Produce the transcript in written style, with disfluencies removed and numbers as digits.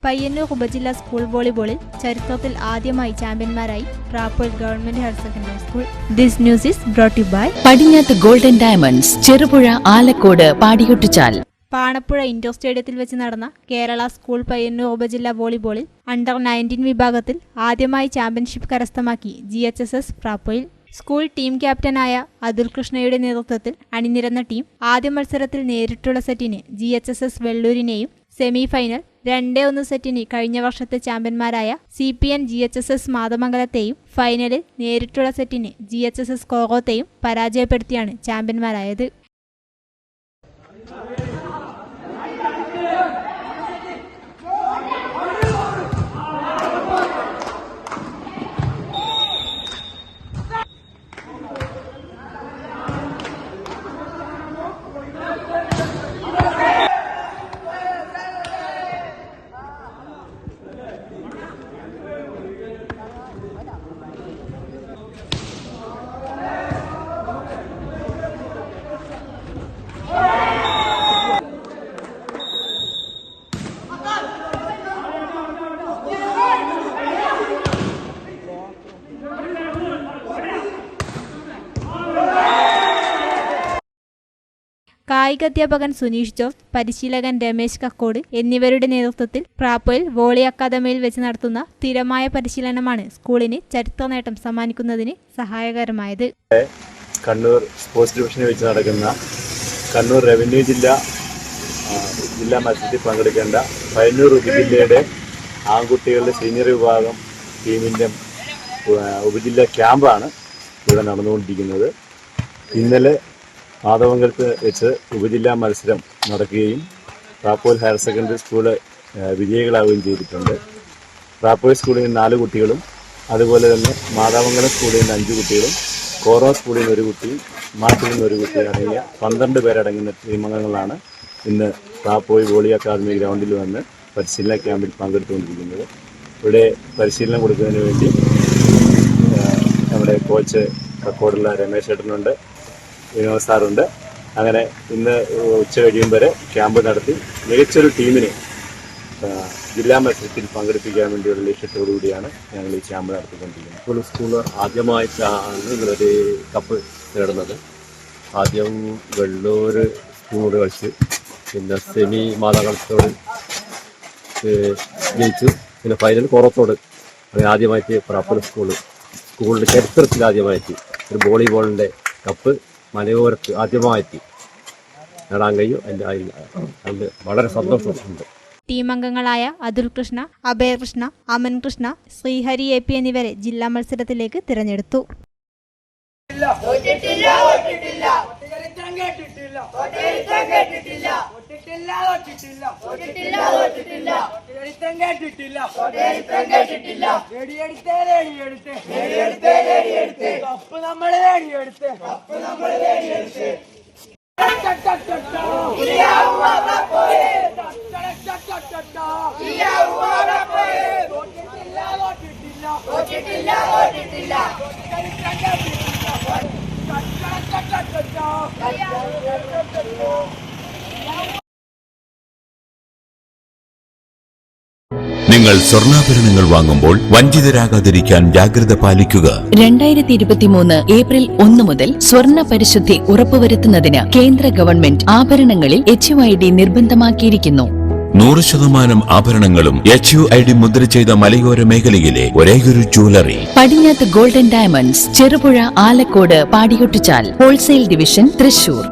പയ്യന്നൂർ ഉപജില്ലാ സ്കൂൾ വോളിബോളിൽ ചരിത്രത്തിൽ ആദ്യമായി ചാമ്പ്യന്മാരായി പ്രാപ്പോയിൽ government higher secondary school. This news is brought you by Padinjath Golden Diamonds, Cherupuzha, Alakode, Padiyottichal. Panappuzha indoor സ്റ്റേഡിയത്തിൽ വെച്ച് നടന്ന കേരള സ്കൂൾ പയ്യന്നൂർ ഉപജില്ലാ വോളിബോളിൽ അണ്ടർ-19 വിഭാഗത്തിൽ ആദ്യമായി ചാമ്പ്യൻഷിപ്പ് കരസ്ഥമാക്കി GHSS പ്രാപ്പോയിൽ. സ്കൂൾ ടീം ക്യാപ്റ്റനായ അതുൽ കൃഷ്ണയുടെ നേതൃത്വത്തിൽ അണിനിരന്ന ടീം ആദ്യ മത്സരത്തിൽ നേരിട്ടുള്ള സെറ്റിന് GHSS വെള്ളൂരിനെയും, സെമി ഫൈനൽ 2-1 സെറ്റിന് കഴിഞ്ഞ വർഷത്തെ ചാമ്പ്യന്മാരായ CPN GHSS മാതമംഗലത്തെയും, ഫൈനലിൽ നേരിട്ടുള്ള സെറ്റിന് GHSS കോറോത്തെയും പരാജയപ്പെടുത്തിയാണ് ചാമ്പ്യന്മാരായത്. കായികാധ്യാപകൻ സുനീഷ് ജോർജ്, പരിശീലകൻ രമേശ് കക്കോട് എന്നിവരുടെ നേതൃത്വത്തിൽ പ്രാപ്പോയിൽ വോളി അക്കാദമിയിൽ വെച്ച് നടത്തുന്ന സ്ഥിരമായ പരിശീലനമാണ് സ്കൂളിന് ചരിത്ര നേട്ടം സമ്മാനിക്കുന്നതിന് സഹായകരമായത്. കണ്ണൂർ സ്പോർട്സ് ഡിവിഷനിൽ വെച്ച് നടക്കുന്ന കണ്ണൂർ റവന്യൂ ജില്ലാ മത്സരത്തിൽ പങ്കെടുക്കേണ്ട പയ്യന്നൂർ ഉപജില്ലയുടെ ആൺകുട്ടികളുടെ സീനിയർ വിഭാഗം ടീമിൻ്റെ ഉപജില്ലാ ക്യാമ്പാണ് ഇവിടെ നടന്നുകൊണ്ടിരിക്കുന്നത്. ഇന്നലെ മാതമംഗലത്ത് വെച്ച് ഉപജില്ലാ മത്സരം നടക്കുകയും പ്രാപ്പോയിൽ ഹയർ സെക്കൻഡറി സ്കൂള് വിജയികളാവുകയും ചെയ്തിട്ടുണ്ട്. പ്രാപ്പോയിൽ സ്കൂളിൽ നിന്ന് 4 കുട്ടികളും, അതുപോലെ തന്നെ മാതാമംഗലം സ്കൂളിൽ നിന്ന് 5 കുട്ടികളും, കോറോ സ്കൂളിൽ നിന്ന് 1 കുട്ടി, മാറ്റിൽ നിന്ന് 1 കുട്ടി അടങ്ങിയ 12 പേരടങ്ങുന്ന ടീമംഗങ്ങളാണ് ഇന്ന് പ്രാപ്പോയിൽ വോളി അക്കാദമി ഗ്രൗണ്ടിൽ വന്ന് പരിശീലന ക്യാമ്പിൽ പങ്കെടുത്തുകൊണ്ടിരിക്കുന്നത്. ഇവിടെ പരിശീലനം കൊടുക്കുന്നതിന് വേണ്ടി നമ്മുടെ കോച്ച് കക്കോടുള്ള രമേശ് ചേട്ടനുണ്ട്, വിനോദ് സാറുണ്ട്. അങ്ങനെ ഇന്ന് ഉച്ച കഴിയും വരെ ക്യാമ്പ് നടത്തി മികച്ചൊരു ടീമിനെ ജില്ലാ മത്സരത്തിൽ പങ്കെടുപ്പിക്കാൻ വേണ്ടിയുള്ള ലക്ഷ്യത്തോടു കൂടിയാണ് ഞങ്ങൾ ഈ ക്യാമ്പ് നടത്തിക്കൊണ്ടിരിക്കുന്നത്. സ്കൂള് ആദ്യമായിട്ടാണ് ഇങ്ങനൊരു കപ്പ് നേടുന്നത്. ആദ്യം വെള്ളൂർ സ്കൂളോട് കളിച്ച്, പിന്നെ സെമി മാതാകളത്തോട് ജയിച്ചു, പിന്നെ ഫൈനൽ കോറത്തോട്. അങ്ങനെ ആദ്യമായിട്ട് പ്രാപ്പൂർ സ്കൂളിൻ്റെ ചരിത്രത്തിൽ ആദ്യമായിട്ട് ഒരു വോളിബോളിൻ്റെ കപ്പ് മലയോരത്ത് ആദ്യമായിട്ട് നേടാൻ കഴിയും. അതിൽ വളരെ സന്തോഷമുണ്ട്. ടീമംഗങ്ങളായ അതുൽ കൃഷ്ണ, അഭയ കൃഷ്ണ, അമൻ കൃഷ്ണ, ശ്രീഹരി AP എന്നിവരെ ജില്ലാ മത്സരത്തിലേക്ക് തിരഞ്ഞെടുത്തു. നിങ്ങൾ സ്വർണ്ണാഭരണങ്ങൾ വാങ്ങുമ്പോൾ വഞ്ചിതരാകാതിരിക്കാൻ ജാഗ്രത പാലിക്കുക. 2023 ഏപ്രിൽ 1 മുതൽ സ്വർണ്ണ പരിശുദ്ധി ഉറപ്പുവരുത്തുന്നതിന് കേന്ദ്ര ഗവൺമെന്റ് ആഭരണങ്ങളിൽ HUID നിർബന്ധമാക്കിയിരിക്കുന്നു. 100% ആഭരണങ്ങളും HUID മുദ്ര ചെയ്ത മലയോര മേഖലയിലെ ഒരേയൊരു jewellery Padinjath Golden Diamonds, Cherupuzha, Alakode, Padiyottichal. Wholesale division, Thrissur.